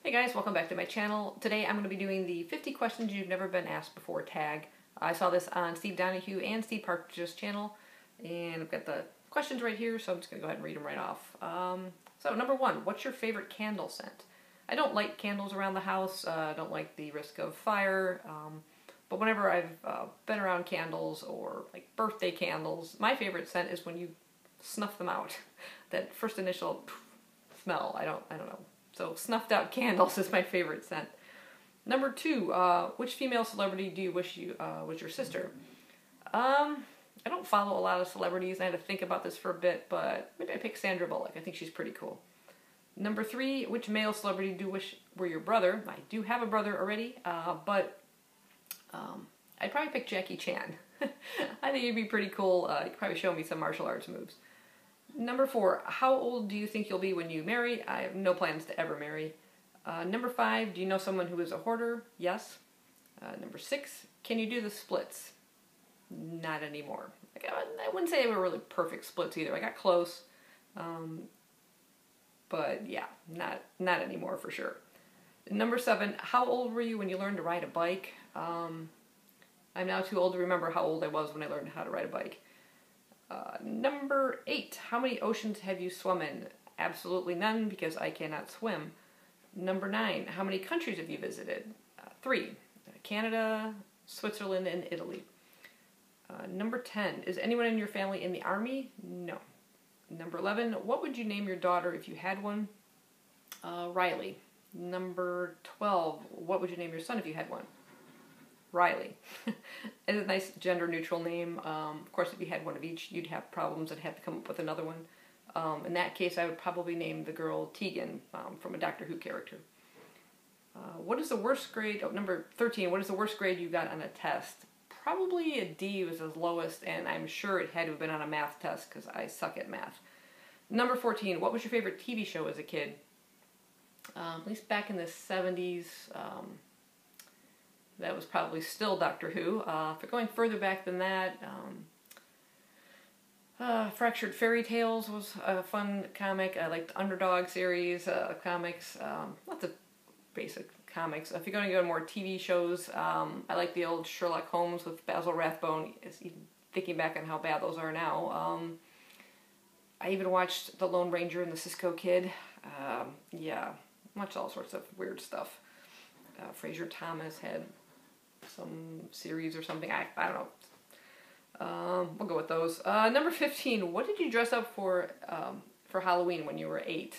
Hey guys, welcome back to my channel. Today I'm going to be doing the 50 questions you've never been asked before tag. I saw this on Steve Donahue and Steve Partridge's channel, and I've got the questions right here, so I'm just going to go ahead and read them right off. So number one, what's your favorite candle scent? I don't light candles around the house. I don't like the risk of fire, but whenever I've been around candles or like birthday candles, my favorite scent is when you snuff them out. That first initial smell, I don't know. So snuffed out candles is my favorite scent. Number two, which female celebrity do you wish you was your sister? I don't follow a lot of celebrities. I had to think about this for a bit, but maybe I pick Sandra Bullock. I think she's pretty cool. Number three, which male celebrity do you wish were your brother? I do have a brother already, but I'd probably pick Jackie Chan. I think he'd be pretty cool. He could probably show me some martial arts moves. Number four, how old do you think you'll be when you marry? I have no plans to ever marry. Number five, do you know someone who is a hoarder? Yes. Number six, can you do the splits? Not anymore. Like, I wouldn't say they were really perfect splits either. I got close. But yeah, not anymore for sure. Number seven, how old were you when you learned to ride a bike? I'm now too old to remember how old I was when I learned how to ride a bike. Number eight, how many oceans have you swum in? Absolutely none, because I cannot swim. Number nine, how many countries have you visited? Three, Canada, Switzerland, and Italy. Number 10, is anyone in your family in the army? No. Number 11, what would you name your daughter if you had one? Riley. Number 12, what would you name your son if you had one? Riley. It's a nice gender-neutral name. Of course, if you had one of each, you'd have problems and have to come up with another one. In that case, I would probably name the girl Tegan from a Doctor Who character. What is the worst grade? Oh, number 13, what is the worst grade you got on a test? Probably a D was the lowest, and I'm sure it had to have been on a math test because I suck at math. Number 14, what was your favorite TV show as a kid? At least back in the 70s, that was probably still Doctor Who. If we're going further back than that, Fractured Fairy Tales was a fun comic. I liked the Underdog series comics. Lots of basic comics. If you're going to go to more TV shows, I like the old Sherlock Holmes with Basil Rathbone. Even thinking back on how bad those are now. I even watched The Lone Ranger and the Cisco Kid. Yeah, watched all sorts of weird stuff. Fraser Thomas had some series or something. I don't know. We'll go with those. Number 15, what did you dress up for Halloween when you were 8?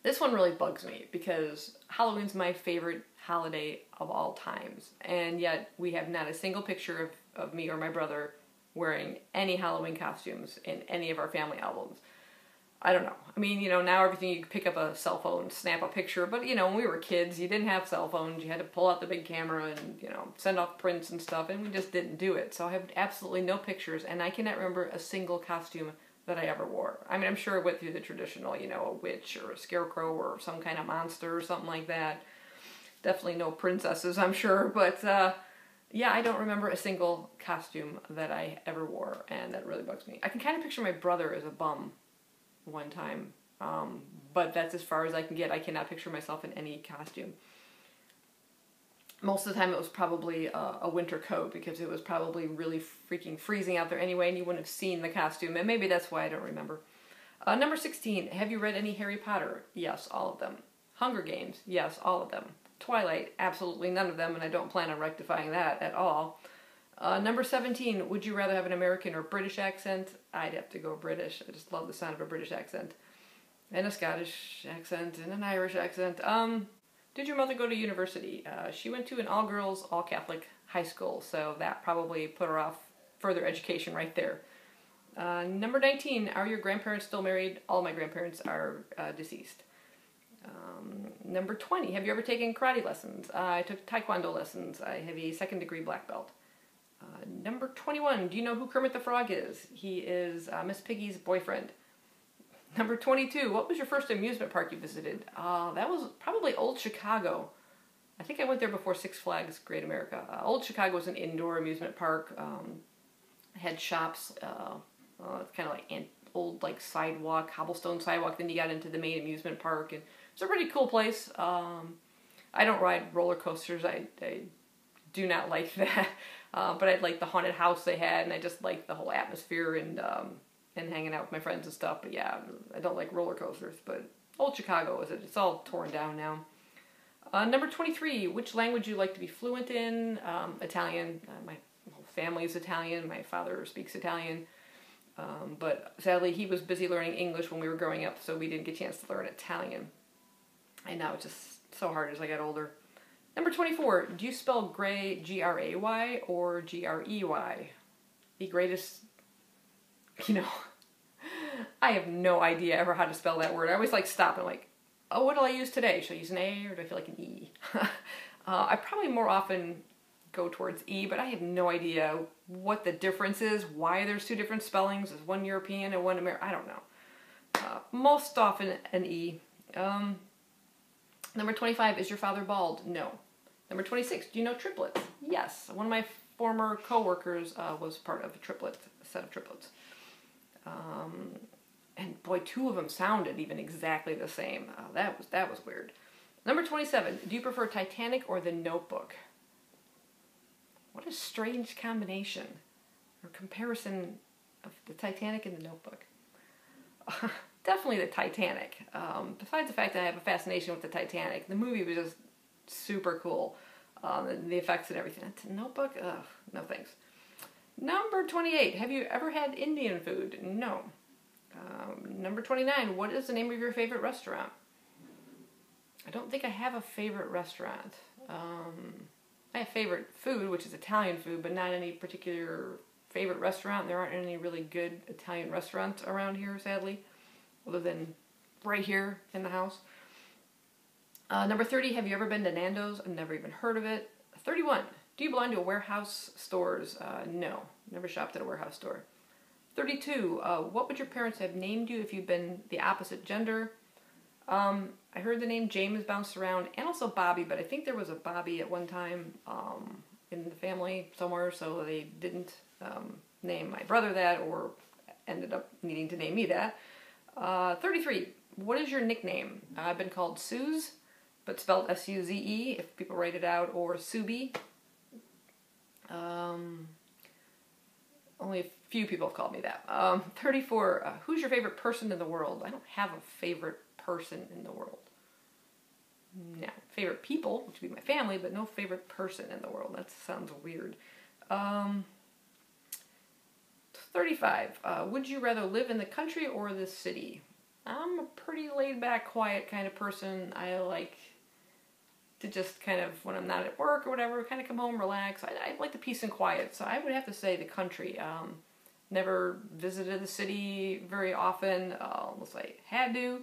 This one really bugs me because Halloween's my favorite holiday of all times, and yet we have not a single picture of me or my brother wearing any Halloween costumes in any of our family albums. I don't know. I mean, you know, now everything, you can pick up a cell phone, snap a picture, but, you know, when we were kids, you didn't have cell phones, you had to pull out the big camera and, you know, send off prints and stuff, and we just didn't do it. So I have absolutely no pictures, and I cannot remember a single costume that I ever wore. I mean, I'm sure I went through the traditional, you know, a witch or a scarecrow or some kind of monster or something like that. Definitely no princesses, I'm sure, but, yeah, I don't remember a single costume that I ever wore, and that really bugs me. I can kind of picture my brother as a bum one time, but that's as far as I can get. I cannot picture myself in any costume. Most of the time it was probably a winter coat, because it was probably really freaking freezing out there anyway, and you wouldn't have seen the costume, and maybe that's why I don't remember. Number 16, have you read any Harry Potter? Yes, all of them. Hunger Games? Yes, all of them. Twilight? Absolutely none of them, and I don't plan on rectifying that at all. Number 17, would you rather have an American or British accent? I'd have to go British. I just love the sound of a British accent. And a Scottish accent, and an Irish accent. Did your mother go to university? She went to an all-girls, all-Catholic high school, so that probably put her off further education right there. Number 19, are your grandparents still married? All my grandparents are deceased. Number 20, have you ever taken karate lessons? I took taekwondo lessons. I have a 2nd degree black belt. Number 21, do you know who Kermit the Frog is? He is Miss Piggy's boyfriend. Number 22, what was your first amusement park you visited? That was probably Old Chicago. I think I went there before Six Flags Great America. Old Chicago was an indoor amusement park. Had shops, kind of like old like sidewalk, cobblestone sidewalk. Then you got into the main amusement park, and It's a pretty cool place. I don't ride roller coasters. I do not like that. But I like the haunted house they had, and I just like the whole atmosphere and hanging out with my friends and stuff. But yeah, I don't like roller coasters. But old Chicago is it? It's all torn down now. Number 23, which language do you like to be fluent in? Italian. My whole family is Italian. My father speaks Italian. But sadly, he was busy learning English when we were growing up, so we didn't get a chance to learn Italian. And now it's just so hard as I got older. Number 24, do you spell gray G-R-A-Y or G-R-E-Y? The greatest, I have no idea ever how to spell that word. I always stop and oh, what do I use today? Should I use an A or do I feel like an E? I probably more often go towards E, but I have no idea what the difference is, why there's two different spellings. Is one European and one American? I don't know. Most often an E. Number 25, is your father bald? No. Number 26, do you know triplets? Yes. One of my former co-workers was part of a set of triplets. And boy, two of them sounded even exactly the same. That was weird. Number 27, do you prefer Titanic or The Notebook? What a strange combination or comparison of the Titanic and The Notebook. Definitely the Titanic. Besides the fact that I have a fascination with the Titanic, the movie was just super cool. The effects and everything. The Notebook? Ugh, no thanks. Number 28, have you ever had Indian food? No. Number 29, what is the name of your favorite restaurant? I don't think I have a favorite restaurant. I have favorite food, which is Italian food, but not any particular favorite restaurant. There aren't any really good Italian restaurants around here, sadly, other than right here in the house. Number 30, have you ever been to Nando's? I've never even heard of it. 31, do you belong to a warehouse stores? No, never shopped at a warehouse store. 32, what would your parents have named you if you'd been the opposite gender? I heard the name James bounced around, and also Bobby, but I think there was a Bobby at one time in the family somewhere, so they didn't name my brother that, or ended up needing to name me that. 33, what is your nickname? I've been called Suze, but spelled S-U-Z-E if people write it out, or Subi. Only a few people have called me that. 34, who's your favorite person in the world? I don't have a favorite person in the world. No. Favorite people, which would be my family, but no favorite person in the world. That sounds weird. 35, would you rather live in the country or the city? I'm a pretty laid-back, quiet kind of person. I like to just kind of, when I'm not at work or whatever, kind of come home, relax. I like the peace and quiet, so I would have to say the country. Never visited the city very often, unless I had to.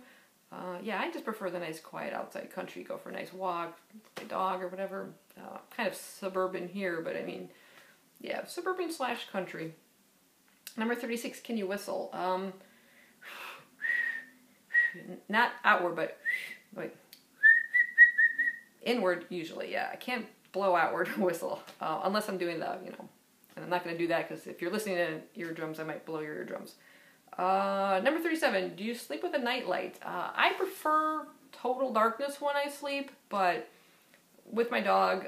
Yeah, I just prefer the nice, quiet outside country. Go for a nice walk, with my dog or whatever. Kind of suburban here, but I mean, yeah, suburban / country. Number 36, can you whistle? Not outward, but like inward usually. Yeah, I can't blow outward whistle unless I'm doing the, and I'm not going to do that because if you're listening to eardrums, I might blow your eardrums. Number 37, do you sleep with a nightlight? I prefer total darkness when I sleep, but with my dog,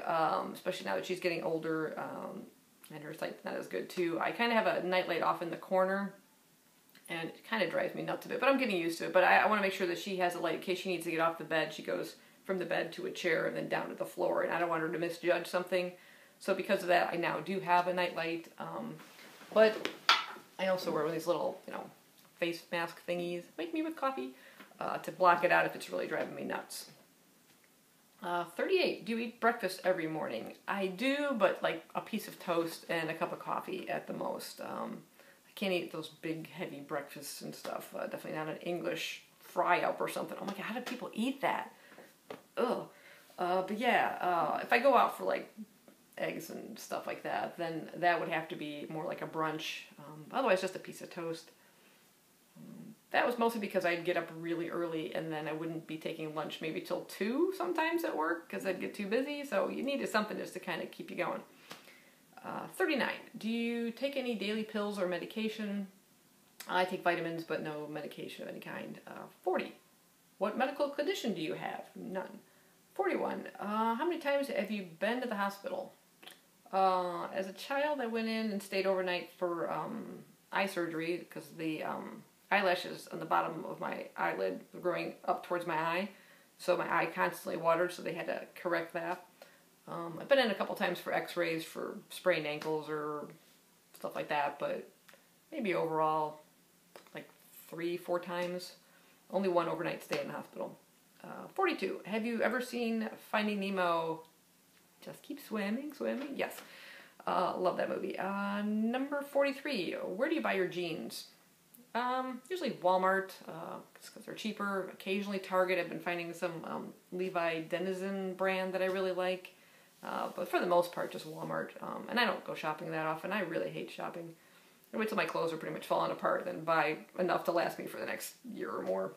especially now that she's getting older, and her sight's not as good too, I kind of have a nightlight off in the corner, and it kind of drives me nuts a bit, but I'm getting used to it. But I want to make sure that she has a light in case she needs to get off the bed. She goes from the bed to a chair and then down to the floor, and I don't want her to misjudge something. So because of that, I now do have a nightlight, but I also wear these little, face mask thingies, make me with coffee, to block it out if it's really driving me nuts. 38, do you eat breakfast every morning? I do, but like a piece of toast and a cup of coffee at the most. I can't eat those big, heavy breakfasts and stuff. Definitely not an English fry-up or something. Oh my god, how do people eat that? Ugh. But yeah, if I go out for like eggs and stuff like that, then that would have to be more like a brunch. Otherwise, just a piece of toast. That was mostly because I'd get up really early and then I wouldn't be taking lunch maybe till 2 sometimes at work because I'd get too busy. So you needed something just to kind of keep you going. 39. Do you take any daily pills or medication? I take vitamins, but no medication of any kind. 40. What medical condition do you have? None. 41. How many times have you been to the hospital? As a child, I went in and stayed overnight for eye surgery because the eyelashes on the bottom of my eyelid were growing up towards my eye. So my eye constantly watered, so they had to correct that. I've been in a couple times for x-rays for sprained ankles or stuff like that, but maybe overall like 3-4 times. Only one overnight stay in the hospital. 42. Have you ever seen Finding Nemo? Just keep swimming, swimming. Yes. Love that movie. Number 43. Where do you buy your jeans? Usually Walmart, because they're cheaper. Occasionally Target. I've been finding some Levi Denizen brand that I really like. But for the most part, just Walmart. And I don't go shopping that often. I really hate shopping. I wait till my clothes are pretty much falling apart, then buy enough to last me for the next year or more.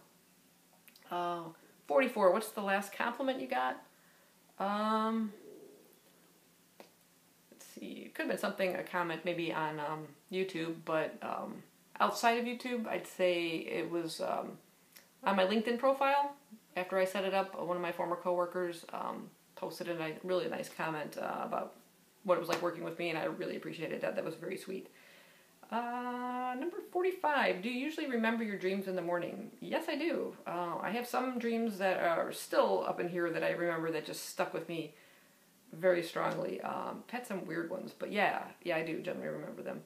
44. What's the last compliment you got? Let's see. It could have been something, a comment maybe on YouTube, but outside of YouTube, I'd say it was on my LinkedIn profile. After I set it up, one of my former coworkers posted a really nice comment about what it was like working with me, and I really appreciated that. That was very sweet. Number 45. Do you usually remember your dreams in the morning? Yes, I do. I have some dreams that are still up in here that I remember that just stuck with me very strongly. I've had some weird ones, but yeah, I do generally remember them.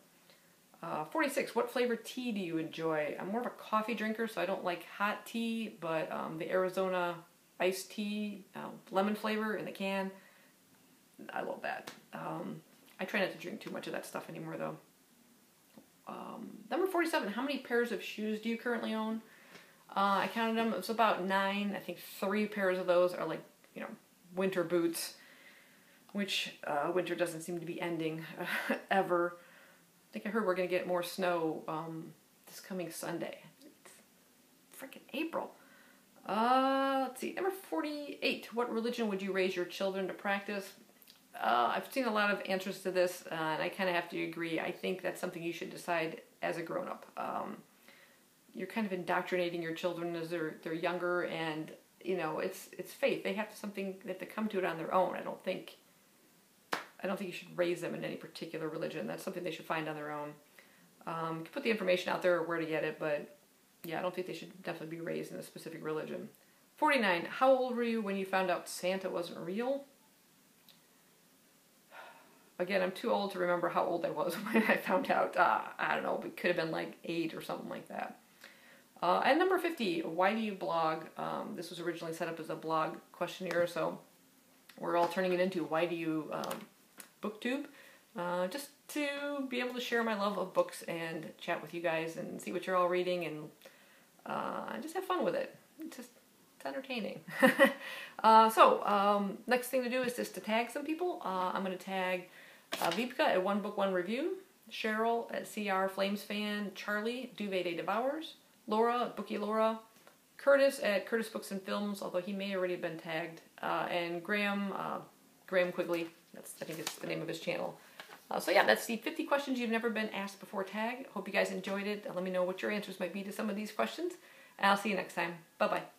46. What flavor tea do you enjoy? I'm more of a coffee drinker, so I don't like hot tea, but the Arizona iced tea, lemon flavor in the can, I love that. I try not to drink too much of that stuff anymore, though. Number 47. How many pairs of shoes do you currently own? I counted them. It's about 9. I think 3 pairs of those are like, winter boots, which winter doesn't seem to be ending ever. I think I heard we're going to get more snow this coming Sunday. It's freaking April. Let's see. Number 48. What religion would you raise your children to practice? I've seen a lot of answers to this, and I kind of have to agree. I think that's something you should decide as a grown-up. You're kind of indoctrinating your children as they're younger, and it's faith. They have to come to it on their own. I don't think you should raise them in any particular religion. That's something they should find on their own. You can put the information out there where to get it, but yeah, I don't think they should definitely be raised in a specific religion. 49. How old were you when you found out Santa wasn't real? Again, I'm too old to remember how old I was when I found out. I don't know, it could have been like 8 or something like that. And number 50, why do you blog? This was originally set up as a blog questionnaire, so we're all turning it into why do you booktube? Just to be able to share my love of books and chat with you guys and see what you're all reading and just have fun with it. It's entertaining. So next thing to do is just to tag some people. I'm going to tag Wiebke at One Book One Review, Cheryl at crflamesfan, Charley DuvetDayDevours, Lorra BookyLorra, Curtis at CurtisBooksandFilms, although he may already have been tagged, and GrahamQuigley. I think it's the name of his channel. So yeah, that's the 50 questions you've never been asked before tag. Hope you guys enjoyed it. Let me know what your answers might be to some of these questions. And I'll see you next time. Bye-bye.